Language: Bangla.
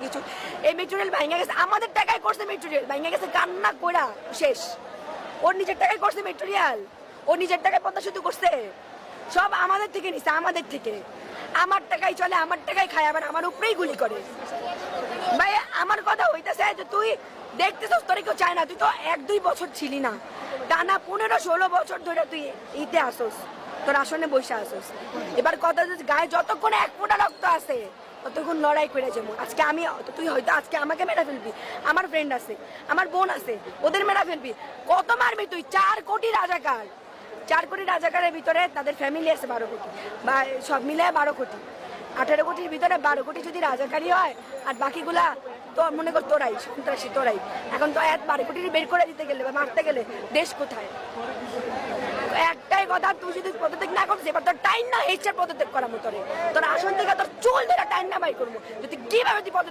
কিছু এই মেট্রো রেল ভাঙা গেছে, আমাদের টাকায় করছে মেট্রো রেল, ভাঙা গেছে কান্না কইরা শেষ। ওর নিজের টাকায় করছে মেট্রো রেল, ও নিজের টাকায় পদ্মা সেতু করছে, সব আমাদের থেকে নিছে, আমাদের থেকে। আমার টাকায় চলে, আমার টাকায় খায়, আবার আমার উপরেই গুলি করে। ভাই আমার কথা হইতেছে যে তুই দেখতেছিস তোর কেউ চায় না, তুই তো 1-2 বছর ছিলি না, টানা 15-16 বছর ধরে তুই ইতে আসোস, তোর আসনে বসে আসোস। এবার কথা হচ্ছে গায়ে যতক্ষণ 1 ফোঁটা রক্ত আছে ততক্ষণ লড়াই করে যাবো। আজকে আমি, তুই হয়তো আজকে আমাকে মেরে ফেলবি, আমার ফ্রেন্ড আছে, আমার বোন আছে, ওদের মেরে ফেলবি, কত মারবি তুই? 4 কোটি রাজাকার, 4 কোটি রাজাকারের ভিতরে তাদের ফ্যামিলি আছে 12 কোটি, বা সব মিলে 12 কোটি, 18 কোটির ভিতরে 12 কোটি যদি রাজাকারী হয়, আর বাকিগুলা তো মনে কর তোরাই সন্ত্রাসী, তোরাই। এখন তো 12 কোটি বের করে দিতে গেলে বা মারতে গেলে দেশ কোথায়? একটাই কথা, তুই যদি পদত্যাগ না করছিস, এবার তোর টাইম না হেঁচে পদত্যাগ করার মতো, তোর আসন থেকে তোর চুল ধরে টাইম না বাই করবো, যদি কিভাবে তুই পদত্যাগ